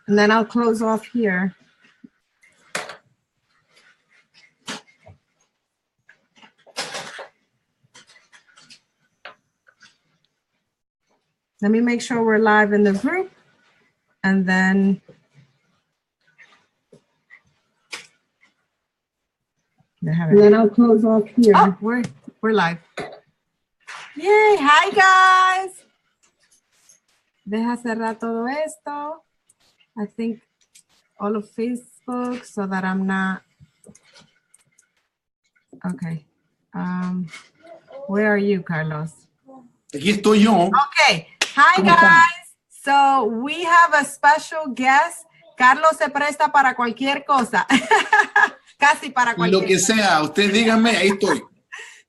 And then I'll close off here. Let me make sure we're live in the group, and then I'll close off here. Oh, we're live. Yay! Hi guys. Deja cerrar todo esto. I think all of Facebook so that I'm not. Okay. Where are you, Carlos? Aquí estoy yo. Okay. Hi guys. So we have a special guest. Carlos se presta para cualquier cosa. Casi para cualquier Lo que sea, usted dígame, ahí estoy.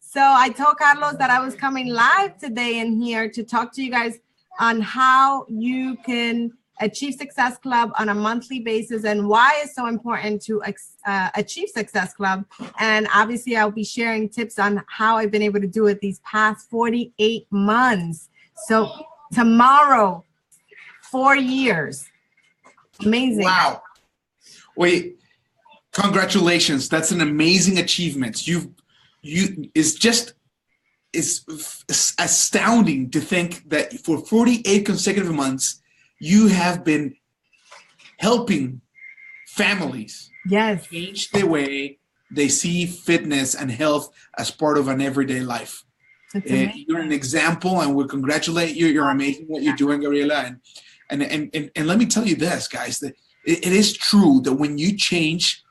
So I told Carlos that I was coming live today in here to talk to you guys on how you can achieve Success Club on a monthly basis and why it's so important to achieve Success Club. And obviously I'll be sharing tips on how I've been able to do it these past 48 months. So tomorrow, 4 years. Amazing. Wow. Wait, congratulations. That's an amazing achievement. It's astounding to think that for 48 consecutive months, you have been helping families change the way they see fitness and health as part of an everyday life. You're an example, and we congratulate you. You're amazing what you're doing, Gabriela. And let me tell you this, guys, that it is true that when you change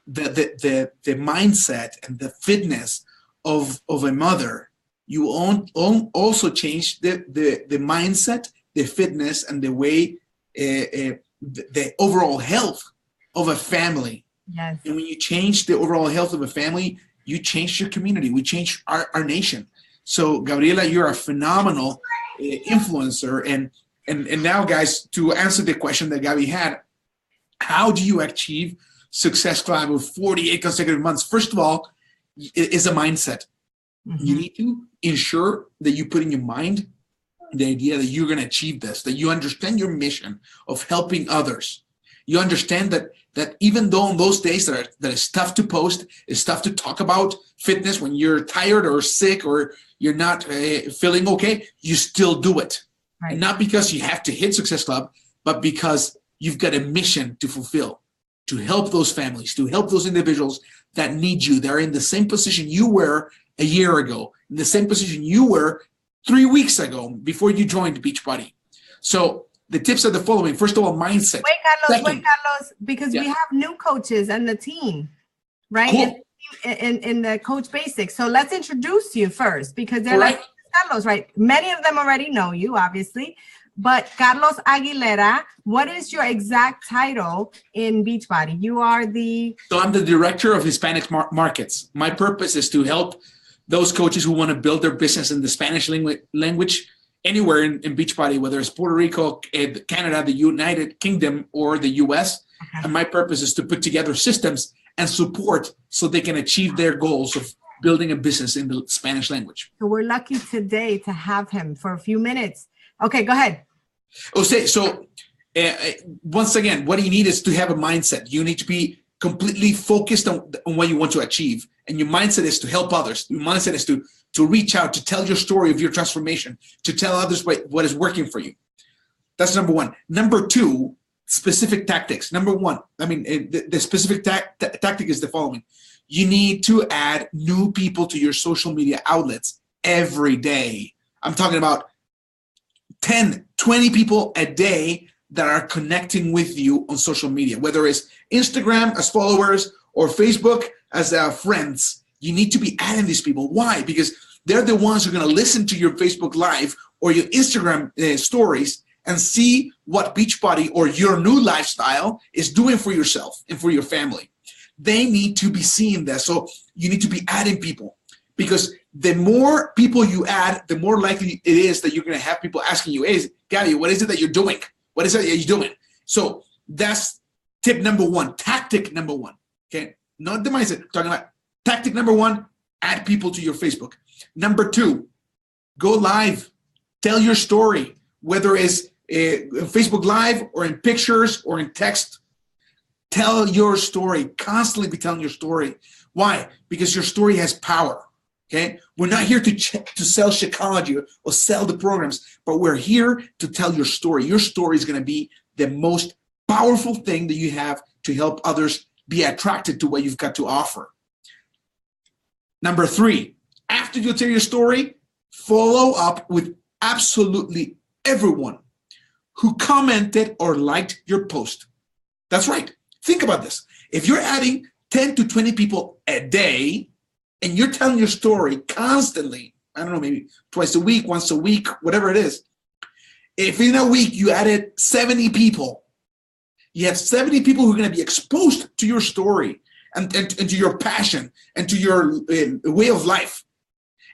the mindset and the fitness of a mother, you also change the mindset, the fitness, and the way the overall health of a family. Yes. And when you change the overall health of a family, you change your community. We change our nation. So, Gabriela, you're a phenomenal influencer. And now, guys, to answer the question that Gabby had, how do you achieve Success Club with 48 consecutive months? First of all, it is a mindset. Mm-hmm. You need to ensure that you put in your mind the idea that you're going to achieve this, that you understand your mission of helping others. You understand that even though on those days that it's tough to post, it's tough to talk about fitness when you're tired or sick or you're not feeling okay, you still do it. Right. And not because you have to hit Success Club, but because you've got a mission to fulfill, to help those families, to help those individuals that need you. They're in the same position you were a year ago, in the same position you were 3 weeks ago before you joined Beachbody. So the tips are the following. First of all, mindset. Wait, Carlos, because we have new coaches and the team, right? Cool. In the Coach Basics. So let's introduce you first, because they're like, Carlos, right? Many of them already know you, obviously. But Carlos Aguilera, what is your exact title in Beachbody? You are So I'm the director of Hispanic markets. My purpose is to help those coaches who want to build their business in the Spanish language anywhere in Beachbody, whether it's Puerto Rico, Canada, the United Kingdom, or the US. Okay. And my purpose is to put together systems and support so they can achieve their goals of building a business in the Spanish language. So we're lucky today to have him for a few minutes. Okay, go ahead. So once again, what you need is to have a mindset. You need to be completely focused on what you want to achieve. And your mindset is to help others. Your mindset is to reach out, to tell your story of your transformation, to tell others what is working for you. That's number one. Number two, specific tactics. Number one, the specific tactic is the following. You need to add new people to your social media outlets every day. I'm talking about 10, 20 people a day that are connecting with you on social media, whether it's Instagram as followers or Facebook as friends. You need to be adding these people. Why? Because they're the ones who are going to listen to your Facebook Live or your Instagram stories and see what Beachbody or your new lifestyle is doing for yourself and for your family. They need to be seeing that. So you need to be adding people, because the more people you add, the more likely it is that you're going to have people asking you, hey, Gabby, what is it that you're doing? What is it that you're doing? So that's tip number one, tactic number one. Okay, not the mindset. I'm talking about tactic number one, add people to your Facebook. Number two, go live. Tell your story, whether it's Facebook Live or in pictures or in text. Tell your story. Constantly be telling your story. Why? Because your story has power. Okay, we're not here to sell Shakeology or sell the programs, but we're here to tell your story. Your story is going to be the most powerful thing that you have to help others be attracted to what you've got to offer. Number 3, after you tell your story, follow up with absolutely everyone who commented or liked your post. That's right. Think about this. If you're adding 10 to 20 people a day, and you're telling your story constantly, I don't know, maybe twice a week, once a week, whatever it is. If in a week you added 70 people, you have 70 people who are going to be exposed to your story and to your passion and to your way of life.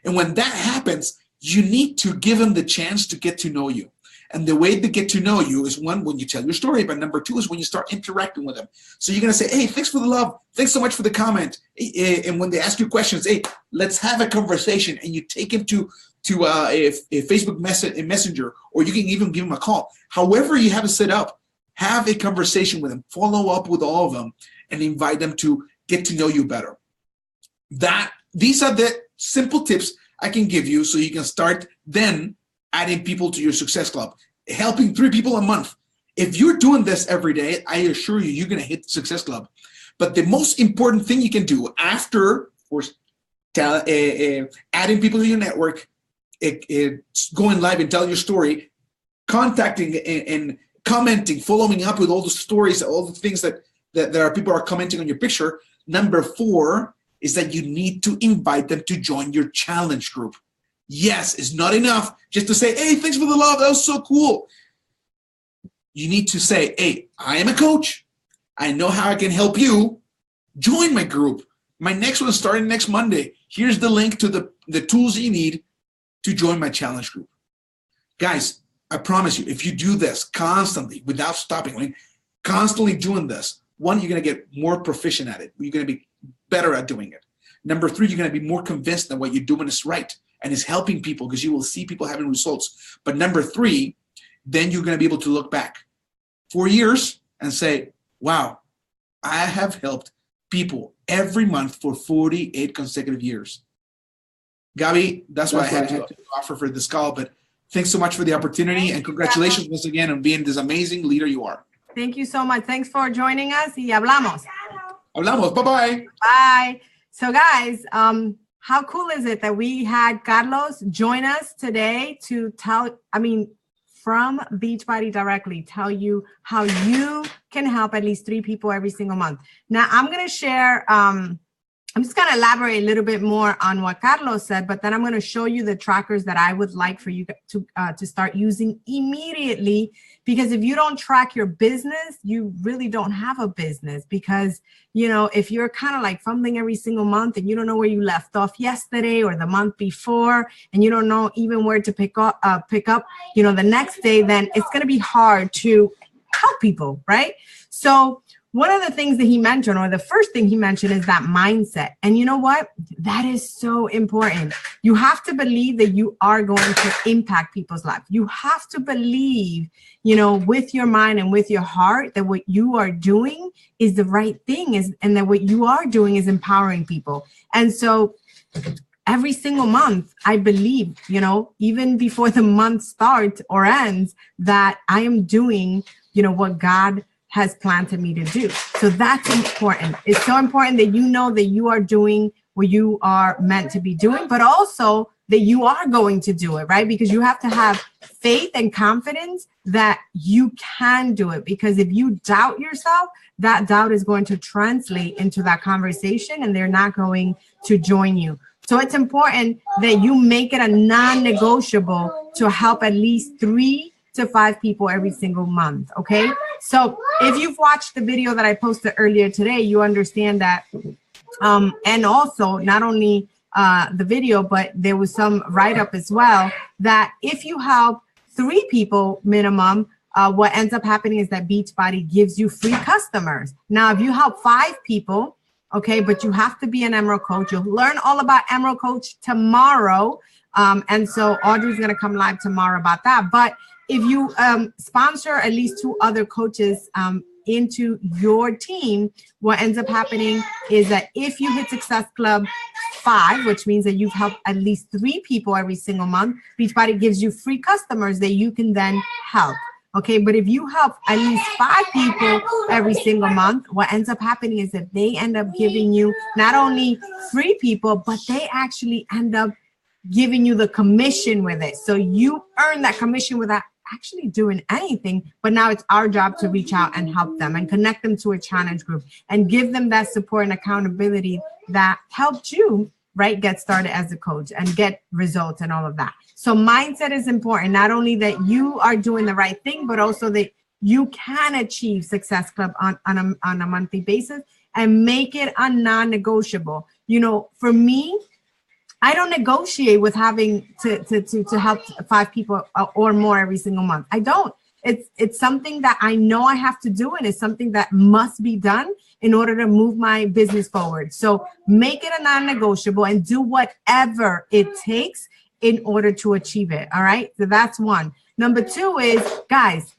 And when that happens, you need to give them the chance to get to know you. And the way to get to know you is, one, when you tell your story, but number 2 is when you start interacting with them. So you're going to say, hey, thanks for the love. Thanks so much for the comment. And when they ask you questions, hey, let's have a conversation. And you take them to a Facebook Messenger, or you can even give them a call. However you have it set up, have a conversation with them. Follow up with all of them and invite them to get to know you better. These are the simple tips I can give you so you can start then adding people to your Success Club, helping 3 people a month. If you're doing this every day, I assure you, you're going to hit the Success Club. But the most important thing you can do after, of course, adding people to your network, going live and telling your story, contacting and commenting, following up with all the stories, all the things that people are commenting on your picture. Number 4 is that you need to invite them to join your challenge group. Yes, it's not enough just to say, hey, thanks for the love. That was so cool. You need to say, hey, I am a coach. I know how I can help you. Join my group. My next one is starting next Monday. Here's the link to the tools you need to join my challenge group. Guys, I promise you, if you do this constantly without stopping, constantly doing this, 1, you're going to get more proficient at it. You're going to be better at doing it. Number 3, you're going to be more convinced that what you're doing is right and is helping people, because you will see people having results. But number 3, then you're going to be able to look back 4 years and say, wow, I have helped people every month for 48 consecutive years. Gabi, that's what I had to offer for this call. But thanks so much for the opportunity, and congratulations once again on being this amazing leader you are. Thank you so much. Thanks for joining us. Y hablamos. Hablamos. Bye-bye. Bye. So guys, how cool is it that we had Carlos join us today to from Beachbody directly, tell you how you can help at least 3 people every single month. Now, I'm going to share, I'm just going to elaborate a little bit more on what Carlos said, but then I'm going to show you the trackers that I would like for you to start using immediately. Because if you don't track your business, you really don't have a business. Because, if you're kind of like fumbling every single month and you don't know where you left off yesterday or the month before, and you don't know even where to pick up, the next day, then it's going to be hard to help people, right? So one of the things that he mentioned, or the first thing he mentioned, is that mindset. And you know what? That is so important. You have to believe that you are going to impact people's lives. You have to believe, with your mind and with your heart, that what you are doing is the right thing, and that what you are doing is empowering people. And so every single month, I believe, even before the month starts or ends, that I am doing, what God has planted me to do. So that's important. It's so important that you know that you are doing what you are meant to be doing, but also that you are going to do it, right? Because you have to have faith and confidence that you can do it. Because if you doubt yourself, that doubt is going to translate into that conversation, and they're not going to join you. So it's important that you make it a non-negotiable to help at least 3 to 5 people every single month, okay? So if you've watched the video that I posted earlier today, you understand that, and also not only the video, but there was some write-up as well, that if you help 3 people minimum, what ends up happening is that Beachbody gives you free customers. Now, if you help 5 people, okay, but you have to be an Emerald Coach. You'll learn all about Emerald Coach tomorrow. And so Audrey's going to come live tomorrow about that. But if you sponsor at least 2 other coaches into your team, what ends up happening is that if you hit Success Club 5, which means that you've helped at least 3 people every single month, Beachbody gives you free customers that you can then help. Okay, but if you help at least 5 people every single month, what ends up happening is that they end up giving you not only free people, but they actually end up giving you the commission with it. So you earn that commission without actually doing anything, but now it's our job to reach out and help them and connect them to a challenge group and give them that support and accountability that helped you, right, get started as a coach and get results and all of that. So mindset is important, not only that you are doing the right thing, but also that you can achieve Success Club on a monthly basis and make it a non-negotiable. You know, for me, I don't negotiate with having to help 5 people or more every single month. I don't. It's something that I know I have to do, and it's something that must be done in order to move my business forward. So make it a non-negotiable and do whatever it takes in order to achieve it. All right. So that's one. Number 2 is, guys,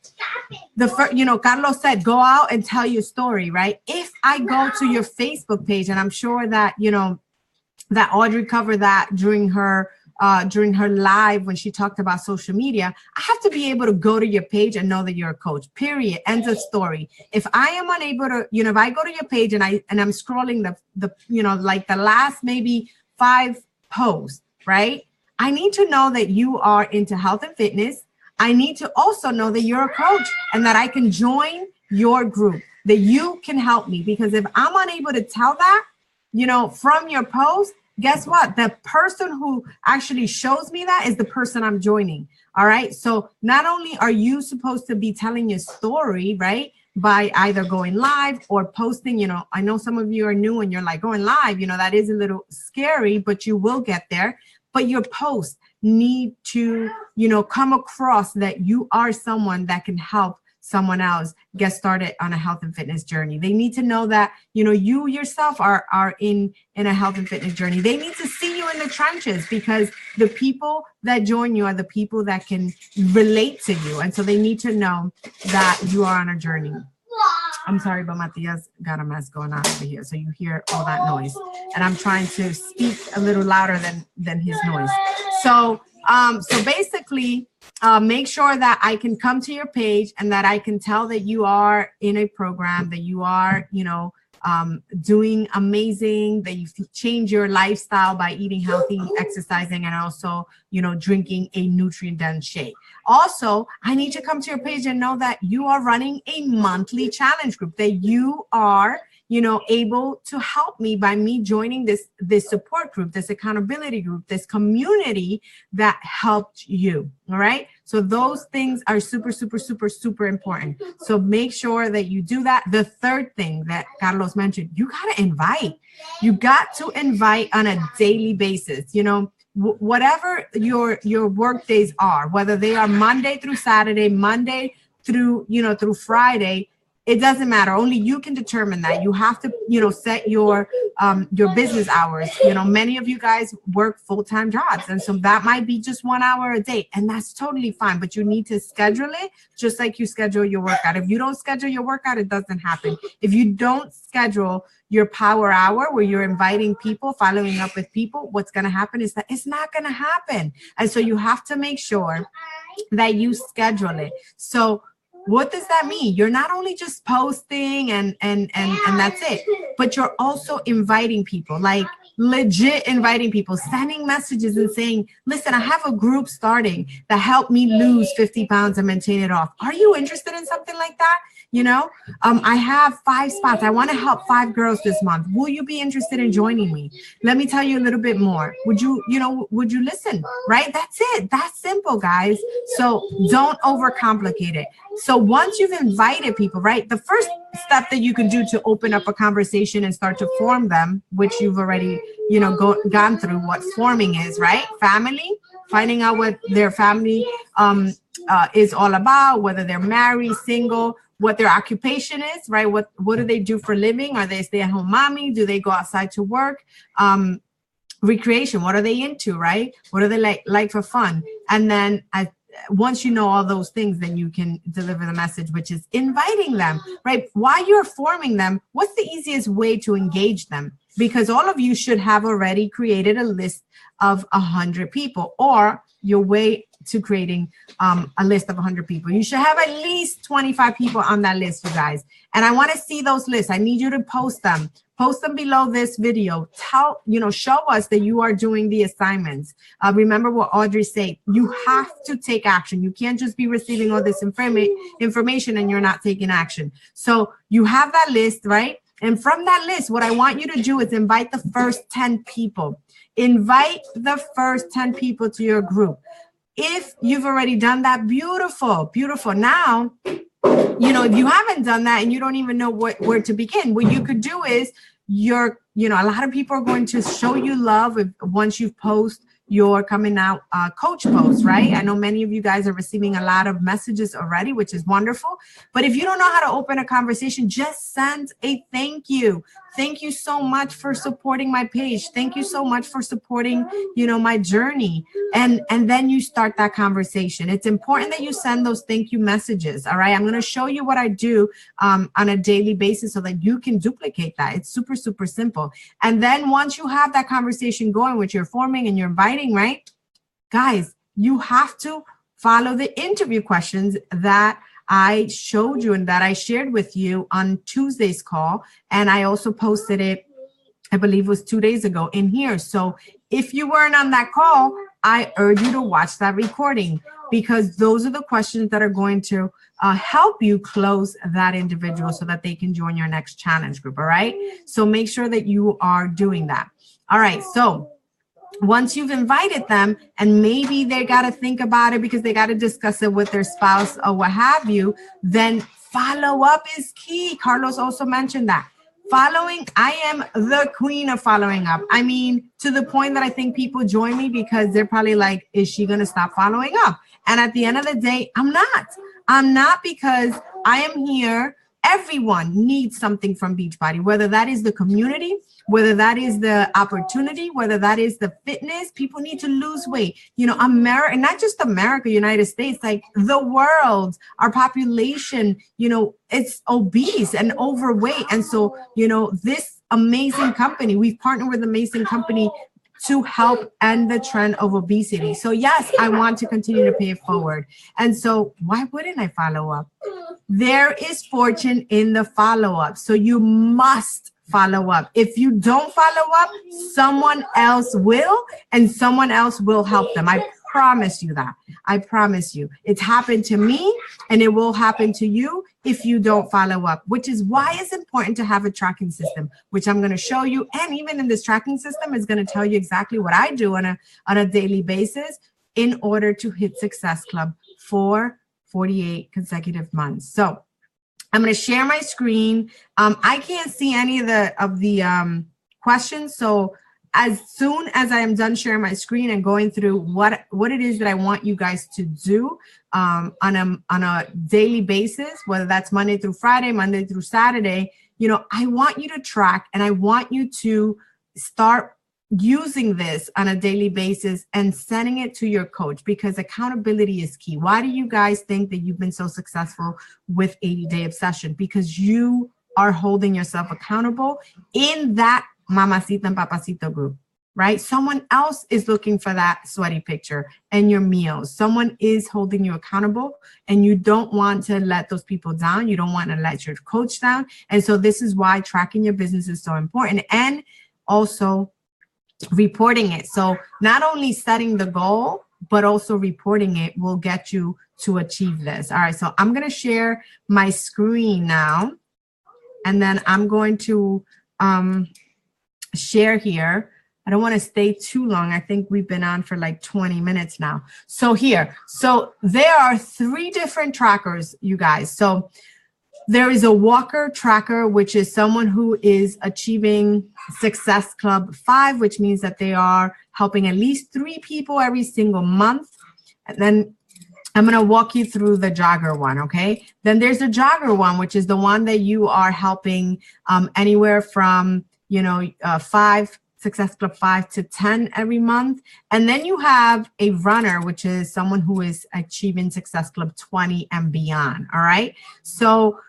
Carlos said, go out and tell your story, right? If I go to your Facebook page, and I'm sure that, that Audrey covered that during her live when she talked about social media, I have to be able to go to your page and know that you're a coach, period. End of story. If I am unable to, if I go to your page and I'm scrolling like the last maybe 5 posts, right? I need to know that you are into health and fitness. I need to also know that you're a coach and that I can join your group, that you can help me. Because if I'm unable to tell that, from your post, guess what? The person who actually shows me that is the person I'm joining. All right. So not only are you supposed to be telling your story, right, by either going live or posting, I know some of you are new and you're like, going live, that is a little scary, but you will get there. But your posts need to, come across that you are someone that can help someone else get started on a health and fitness journey. They need to know that, you yourself are in a health and fitness journey. They need to see you in the trenches, because the people that join you are the people that can relate to you. And so they need to know that you are on a journey. I'm sorry, but Matias got a mess going on over here. So you hear all that noise, and I'm trying to speak a little louder than his noise. So basically, make sure that I can come to your page and that I can tell that you are in a program, that you are, doing amazing, that you change your lifestyle by eating healthy, exercising, and also, drinking a nutrient-dense shake. Also, I need to come to your page and know that you are running a monthly challenge group, that you are, able to help me by me joining this support group, this accountability group, this community that helped you. All right. So those things are super, super, super, super important. So make sure that you do that. The third thing that Carlos mentioned, you got to invite. You got to invite on a daily basis, whatever your work days are, whether they are Monday through Saturday, Monday through Friday. It doesn't matter. Only you can determine that. You have to, set your business hours. Many of you guys work full-time jobs, and so that might be just 1 hour a day, and that's totally fine. But you need to schedule it just like you schedule your workout. If you don't schedule your workout, it doesn't happen. If you don't schedule your power hour where you're inviting people, following up with people, what's going to happen is that it's not going to happen. And so you have to make sure that you schedule it. So what does that mean? You're not only just posting and that's it, but you're also inviting people, like legit inviting people, sending messages and saying, listen, I have a group starting that helped me lose 50 pounds and maintain it off. Are you interested in something like that? I have 5 spots. I want to help 5 girls this month. Will you be interested in joining me? Let me tell you a little bit more. Would you listen? Right? That's it. That's simple, guys. So don't overcomplicate it. So once you've invited people, right, the first step that you can do to open up a conversation and start to form them, which you've already, gone through what forming is, right? Family, finding out what their family is all about, whether they're married, single, what their occupation is, right? What do they do for a living? Are they a stay-at-home mommy? Do they go outside to work? recreation. What are they into, right? What are they like for fun? And then once you know all those things, then you can deliver the message, which is inviting them, right? While you're forming them, what's the easiest way to engage them? Because all of you should have already created a list of 100 people, or your way to creating a list of 100 people. You should have at least 25 people on that list, you guys. And I want to see those lists. I need you to post them. Post them below this video. Show us that you are doing the assignments. Remember what Audrey said. You have to take action. You can't just be receiving all this information and you're not taking action. So you have that list, right? And from that list, what I want you to do is invite the first 10 people. Invite the first 10 people to your group. If you've already done that, beautiful, beautiful. Now, if you haven't done that and you don't even know where to begin, what you could do is a lot of people are going to show you love once you post your coming out coach post, right? I know many of you guys are receiving a lot of messages already, which is wonderful. But if you don't know how to open a conversation, just send a thank you. Thank you so much for supporting my page. Thank you so much for supporting, my journey. And then you start that conversation. It's important that you send those thank you messages. All right. I'm going to show you what I do on a daily basis so that you can duplicate that. It's super, super simple. And then once you have that conversation going, which you're forming and you're inviting, right? Guys, you have to follow the interview questions that I showed you and that I shared with you on Tuesday's call. And I also posted it, I believe it was 2 days ago in here. So if you weren't on that call, I urge you to watch that recording, because those are the questions that are going to help you close that individual so that they can join your next challenge group. All right. So make sure that you are doing that. All right. So once you've invited them, and maybe they got to think about it because they got to discuss it with their spouse or what have you, then follow up is key. Carlos also mentioned that. Following, I am the queen of following up. I mean, to the point that I think people join me because they're probably like, is she going to stop following up? And at the end of the day, I'm not. I'm not, because I am here. Everyone needs something from Beachbody, whether that is the community, whether that is the opportunity, whether that is the fitness. People need to lose weight. America, and not just America, United States, like the world, our population, it's obese and overweight. And so, this amazing company, we've partnered with an amazing company to help end the trend of obesity. So yes, I want to continue to pay it forward. And so why wouldn't I follow up? There is fortune in the follow-up. So you must follow up. If you don't follow up, someone else will, and someone else will help them. I promise you that. I promise you. It's happened to me, and it will happen to you if you don't follow up, which is why it's important to have a tracking system, which I'm going to show you. And even in this tracking system is going to tell you exactly what I do on a daily basis in order to hit Success Club for 48 consecutive months. So I'm going to share my screen. I can't see any of the questions. So as soon as I am done sharing my screen and going through what it is that I want you guys to do on a daily basis, whether that's Monday through Friday, Monday through Saturday, I want you to track, and I want you to start using this on a daily basis and sending it to your coach, because accountability is key. Why do you guys think that you've been so successful with 80-Day Obsession? Because you are holding yourself accountable in that Mamacita and Papacito group, right? Someone else is looking for that sweaty picture and your meals. Someone is holding you accountable, and you don't want to let those people down. You don't want to let your coach down. And so this is why tracking your business is so important, and also reporting it. So not only setting the goal, but also reporting it will get you to achieve this. All right, so I'm going to share my screen now, and then I'm going to share here. I don't want to stay too long. I think we've been on for like 20 minutes now. So there are 3 different trackers, you guys. So there is a walker tracker, which is someone who is achieving Success Club 5, which means that they are helping at least 3 people every single month. And then I'm going to walk you through the jogger one, okay? Then there's the jogger one, which is the one that you are helping anywhere from, 5 Success Club 5 to 10 every month. And then you have a runner, which is someone who is achieving Success Club 20 and beyond. All right. So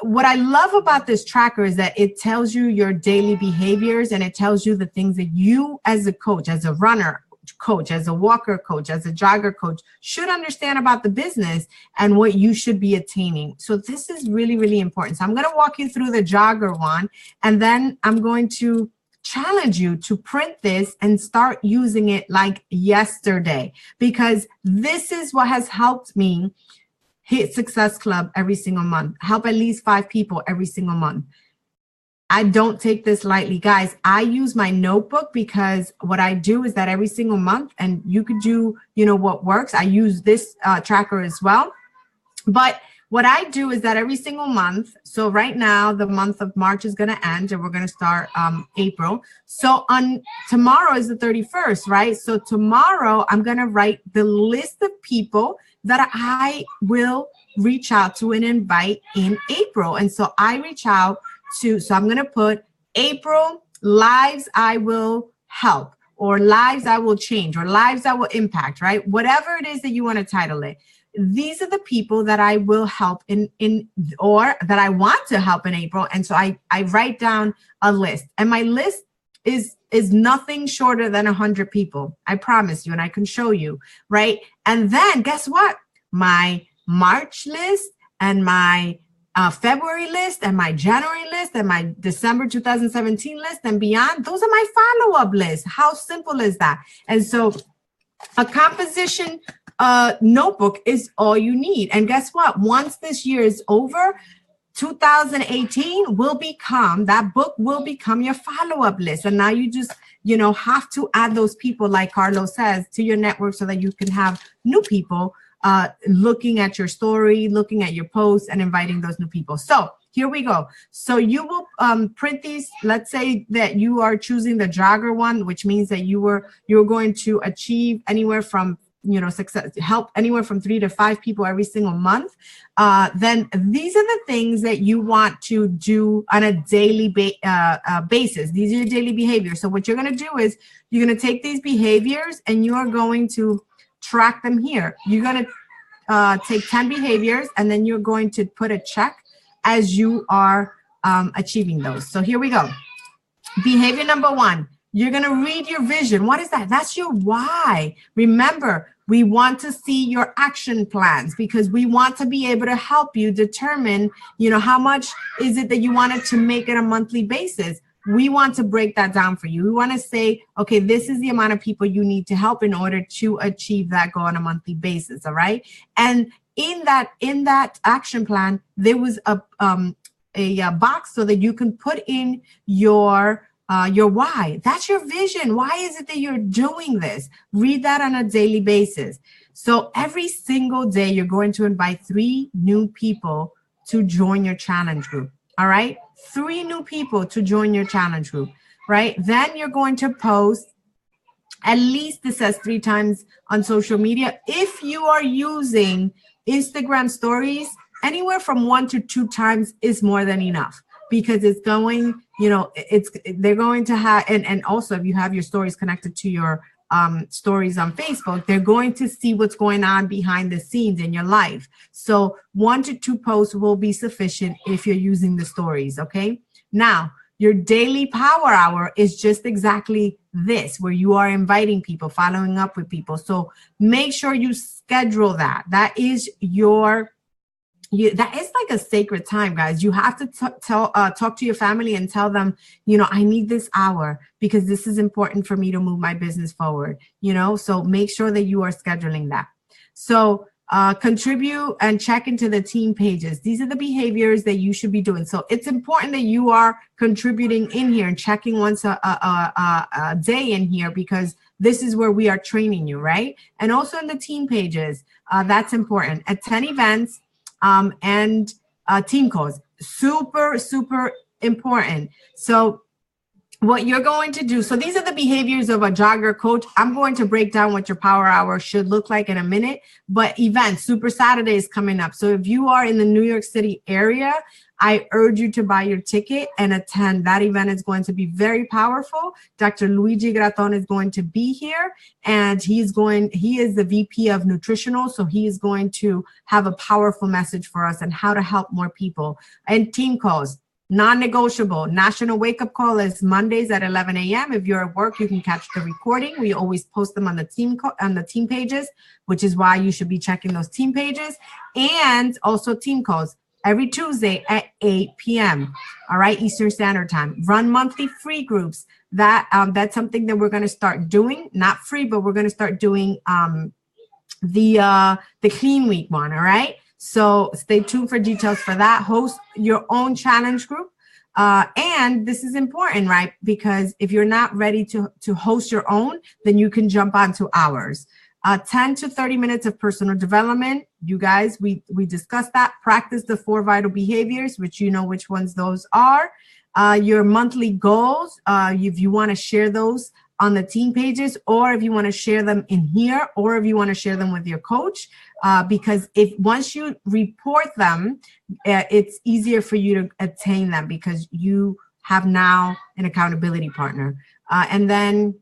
what I love about this tracker is that it tells you your daily behaviors, and it tells you the things that you as a coach, as a runner coach, as a walker coach, as a jogger coach, should understand about the business and what you should be attaining. So this is really, really important. So I'm going to walk you through the jogger one, and then I'm going to challenge you to print this and start using it like yesterday, because this is what has helped me hit Success Club every single month, help at least 5 people every single month. I don't take this lightly, guys. I use my notebook because what I do is that every single month, and you could do, what works. I use this tracker as well. But what I do is that every single month, so right now, the month of March is going to end and we're going to start April. So on tomorrow is the 31st, right? So tomorrow I'm going to write the list of people that I will reach out to and invite in April. And so I reach out to, so I'm going to put April lives I will help, or lives I will change, or lives I will impact, right? Whatever it is that you want to title it. These are the people that I will help or that I want to help in April. And so I write down a list, and my list is nothing shorter than 100 people. I promise you, and I can show you, right? And then guess what? My March list and my February list and my January list and my December 2017 list and beyond, those are my follow-up lists. How simple is that? And so a composition notebook is all you need. And guess what? Once this year is over, 2018 will become, that book will become your follow-up list. And now you just, have to add those people, like Carlos says, to your network so that you can have new people looking at your story, looking at your posts, and inviting those new people. So here we go. So you will print these. Let's say that you are choosing the jogger one, which means that you're going to achieve anywhere from success, help anywhere from 3 to 5 people every single month. Then these are the things that you want to do on a daily basis. These are your daily behaviors. So what you're going to do is you're going to take these behaviors and you are going to track them here. You're going to take 10 behaviors, and then you're going to put a check as you are achieving those. So here we go. Behavior number 1. You're going to read your vision. What is that? That's your why. Remember, we want to see your action plans because we want to be able to help you determine, how much is it that you wanted to make it a monthly basis. We want to break that down for you. We want to say, okay, this is the amount of people you need to help in order to achieve that goal on a monthly basis. All right. And in that action plan, there was a box so that you can put in your why. That's your vision. Why is it that you're doing this? Read that on a daily basis. So every single day, you're going to invite 3 new people to join your challenge group. All right. 3 new people to join your challenge group, right? Then you're going to post at least, this says 3 times on social media. If you are using Instagram stories, anywhere from 1 to 2 times is more than enough, because it's going, they're going to have, and also if you have your stories connected to your stories on Facebook, they're going to see what's going on behind the scenes in your life. So 1 to 2 posts will be sufficient if you're using the stories. Okay. Now, your daily power hour is just exactly this, where you are inviting people, following up with people. So make sure you schedule that. That is that is like a sacred time, guys. You have to talk to your family and tell them, I need this hour because this is important for me to move my business forward, so make sure that you are scheduling that. So contribute and check into the team pages. These are the behaviors that you should be doing. So it's important that you are contributing in here and checking once a day in here, because this is where we are training you, right? And also in the team pages, that's important. Attend events, and team calls, super, super important. So what you're going to do, so these are the behaviors of a jogger coach. I'm going to break down what your power hour should look like in a minute, but events, Super Saturday is coming up. So if you are in the New York City area, I urge you to buy your ticket and attend. That event is going to be very powerful. Dr. Luigi Graton is going to be here, and he is the VP of Nutritional, so he is going to have a powerful message for us on how to help more people. And team calls, non-negotiable. National Wake Up Call is Mondays at 11 a.m. If you're at work, you can catch the recording. We always post them on the team pages, which is why you should be checking those team pages. And also team calls every Tuesday at 8 p.m. All right, Eastern Standard Time. Run monthly free groups. That's something that we're going to start doing. Not free, but we're going to start doing the Clean Week one. All right. So stay tuned for details for that. Host your own challenge group. And this is important, right? Because if you're not ready to host your own, then you can jump onto ours. 10 to 30 minutes of personal development. You guys, we discussed that. Practice the 4 vital behaviors, which you know which ones those are. Your monthly goals, if you want to share those on the team pages, or if you want to share them in here, or if you want to share them with your coach, because once you report them, it's easier for you to attain them because you have now an accountability partner. And then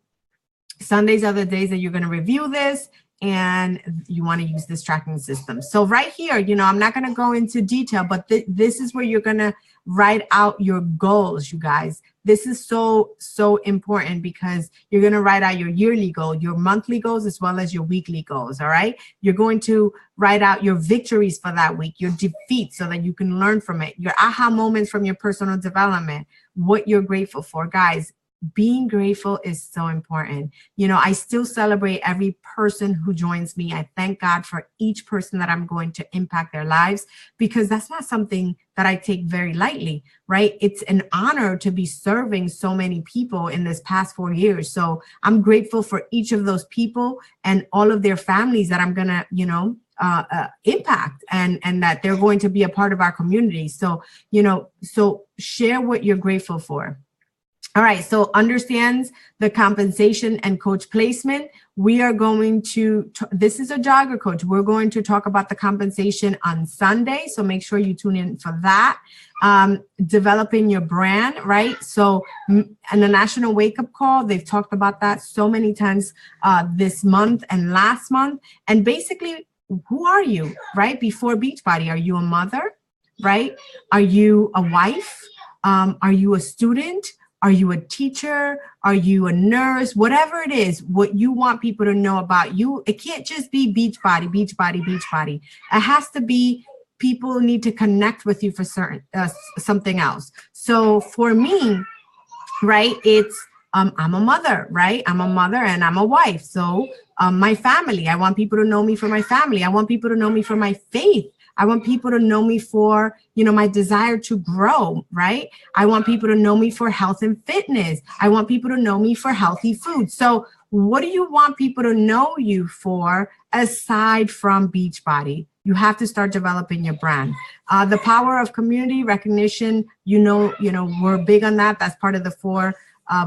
Sundays are the days that you're going to review this and you want to use this tracking system. So right here, I'm not going to go into detail, but this is where you're going to write out your goals, you guys. This is so important because you're going to write out your yearly goal, your monthly goals, as well as your weekly goals. All right. You're going to write out your victories for that week, your defeats, so that you can learn from it, your aha moments from your personal development, what you're grateful for. Guys, being grateful is so important. I still celebrate every person who joins me. I thank God for each person that I'm going to impact their lives, because that's not something that I take very lightly, right? It's an honor to be serving so many people in this past 4 years. So I'm grateful for each of those people and all of their families that I'm going to, impact and that they're going to be a part of our community. So, so share what you're grateful for. All right, so understands the compensation and coach placement. We are going to, this is a jogger coach. We're going to talk about the compensation on Sunday. So make sure you tune in for that. Developing your brand, right? So in the National Wake Up Call, they've talked about that so many times this month and last month. And basically, who are you, right? Before Beachbody, are you a mother, right? Are you a wife? Are you a student? Are you a teacher? Are you a nurse? Whatever it is, what you want people to know about you, it can't just be Beachbody, Beachbody, Beachbody. It has to be people need to connect with you for something else. So for me, right, it's I'm a mother, right? I'm a mother and I'm a wife. So my family, I want people to know me for my family. I want people to know me for my faith. I want people to know me for, my desire to grow, right? I want people to know me for health and fitness. I want people to know me for healthy food. So what do you want people to know you for aside from Beachbody? You have to start developing your brand. The power of community recognition, we're big on that. That's part of the 4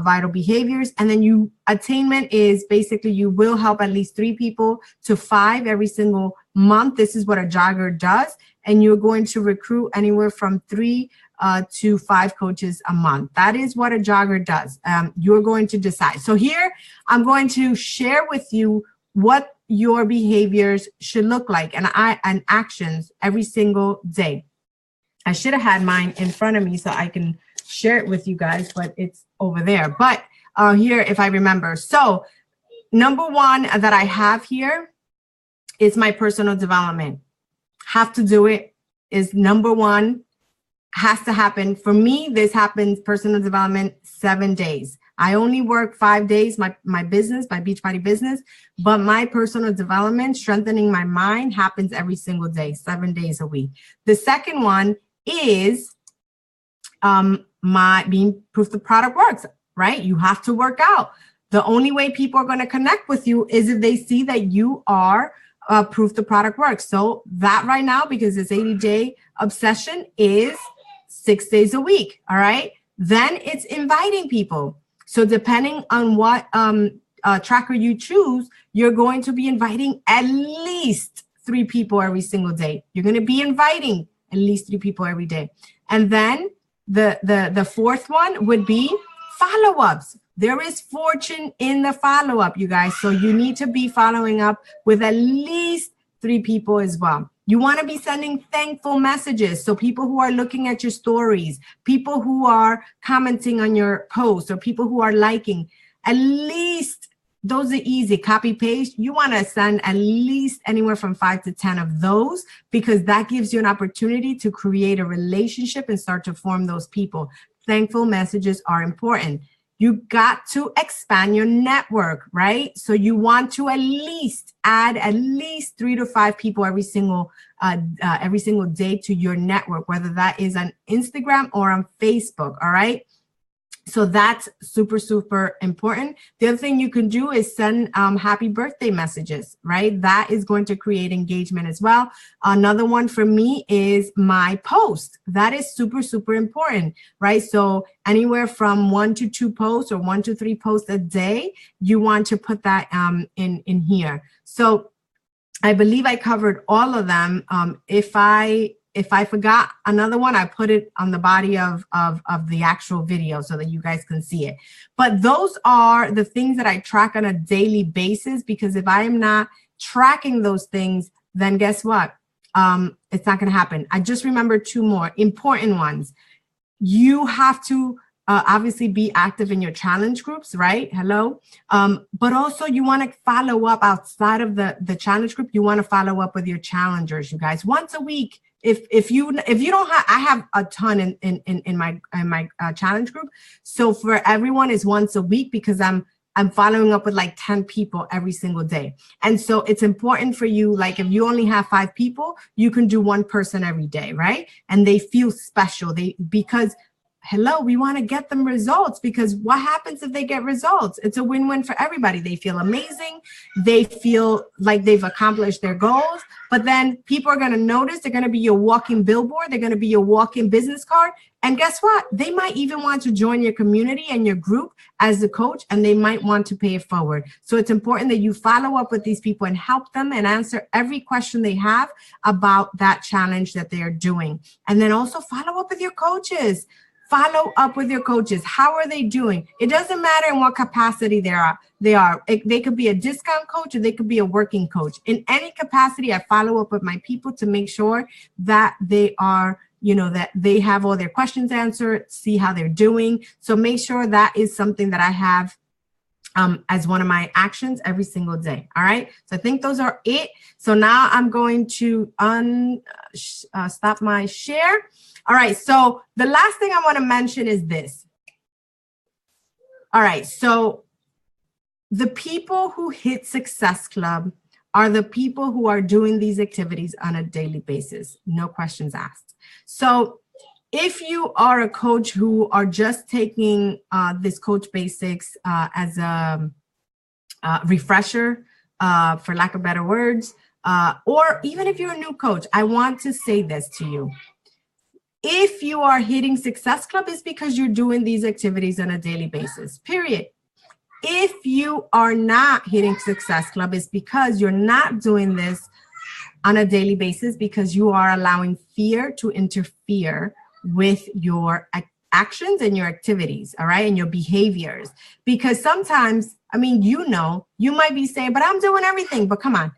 vital behaviors. And then attainment is basically you will help at least 3 people to 5 every single month. This is what a jogger does. And you're going to recruit anywhere from 3 to 5 coaches a month. That is what a jogger does. You're going to decide. So here I'm going to share with you what your behaviors should look like and actions every single day. I should have had mine in front of me so I can share it with you guys, but it's over there. But here, if I remember. So number 1 that I have here is my personal development. Have to do it is number 1, has to happen. For me, this happens, personal development, 7 days. I only work 5 days, my business, my Beachbody business, but my personal development, strengthening my mind, happens every single day, 7 days a week. The second one is my being proof the product works, right? You have to work out. The only way people are going to connect with you is if they see that you are proof the product works. So that right now, because this 80-day obsession is 6 days a week. All right. Then it's inviting people. So depending on what tracker you choose, you're going to be inviting at least 3 people every single day. You're going to be inviting at least 3 people every day. And then the fourth one would be follow-ups. There is fortune in the follow-up, you guys. So you need to be following up with at least 3 people as well. You want to be sending thankful messages. So people who are looking at your stories, people who are commenting on your posts, or people who are liking, at least those are easy. Copy paste. You want to send at least anywhere from 5 to 10 of those, because that gives you an opportunity to create a relationship and start to form those people. Thankful messages are important. You got to expand your network, right? So you want to at least add at least 3 to 5 people every single day to your network, whether that is on Instagram or on Facebook, all right? So that's super, super important. The other thing you can do is send happy birthday messages, right? That is going to create engagement as well. Another one for me is my post. That is super, super important, right? So anywhere from 1 to 2 posts or 1 to 3 posts a day, you want to put that in here. So I believe I covered all of them. If I forgot another one, I put it on the body of the actual video so that you guys can see it. But those are the things that I track on a daily basis, because if I am not tracking those things, then guess what? It's not going to happen. I just remembered 2 more important ones. You have to obviously be active in your challenge groups, right? Hello. But also you want to follow up outside of the challenge group. You want to follow up with your challengers, you guys, once a week. If you don't have, I have a ton in my challenge group. So for everyone is once a week, because I'm following up with like 10 people every single day. And so it's important for you, like if you only have 5 people, you can do 1 person every day, right? And they feel special. Because hello, we want to get them results, because what happens if they get results? It's a win-win for everybody. They feel amazing. They feel like they've accomplished their goals, but then people are going to notice. They're going to be your walking billboard. They're going to be your walking business card. And guess what? They might even want to join your community and your group as a coach, and they might want to pay it forward. So it's important that you follow up with these people and help them and answer every question they have about that challenge that they are doing. And then also follow up with your coaches. Follow up with your coaches. How are they doing? It doesn't matter in what capacity they are. They could be a discount coach, or they could be a working coach. In any capacity, I follow up with my people to make sure that they are, that they have all their questions answered, see how they're doing. So make sure that is something that I have as one of my actions every single day. All right. So I think those are it. So now I'm going to stop my share. All right. So the last thing I want to mention is this. All right. So the people who hit Success Club are the people who are doing these activities on a daily basis. No questions asked. So if you are a coach who are just taking this Coach Basics as a refresher, for lack of better words, or even if you're a new coach, I want to say this to you. If you are hitting Success Club, it's because you're doing these activities on a daily basis, period. If you are not hitting Success Club, it's because you're not doing this on a daily basis, because you are allowing fear to interfere with your actions and your activities, all right, and your behaviors. Because sometimes, I mean, you might be saying, but I'm doing everything. But come on,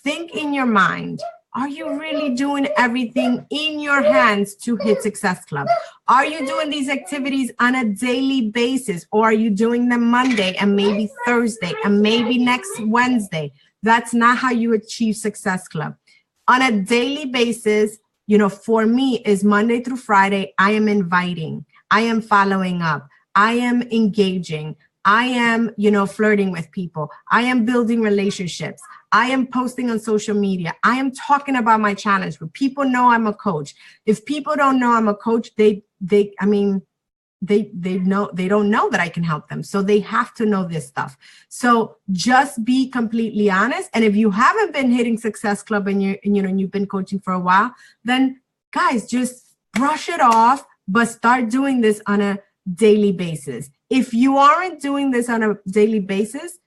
think in your mind. Are you really doing everything in your hands to hit Success Club? Are you doing these activities on a daily basis, or are you doing them Monday and maybe Thursday and maybe next Wednesday? That's not how you achieve Success Club. On a daily basis, for me is Monday through Friday, I am inviting, I am following up, I am engaging, I am, flirting with people, I am building relationships, I am posting on social media, I am talking about my challenge group. People know I'm a coach. If people don't know I'm a coach, they don't know that I can help them. So they have to know this stuff. So just be completely honest. And if you haven't been hitting Success Club and you've been coaching for a while, then guys, just brush it off, but start doing this on a daily basis. If you aren't doing this on a daily basis,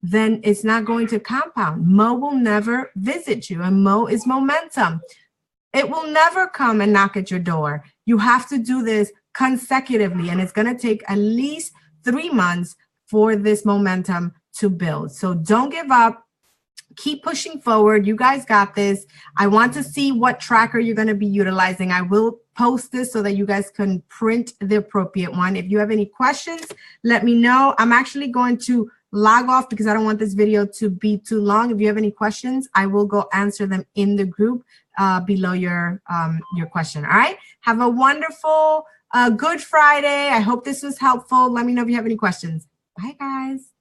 then it's not going to compound. Mo will never visit you, and Mo is momentum. It will never come and knock at your door. You have to do this consecutively, and it's going to take at least 3 months for this momentum to build. So don't give up. Keep pushing forward. You guys got this. I want to see what tracker you're going to be utilizing. I will post this so that you guys can print the appropriate one. If you have any questions, let me know. I'm actually going to log off because I don't want this video to be too long. If you have any questions, I will go answer them in the group below your question. All right. Have a wonderful Good Friday. I hope this was helpful. Let me know if you have any questions. Bye, guys.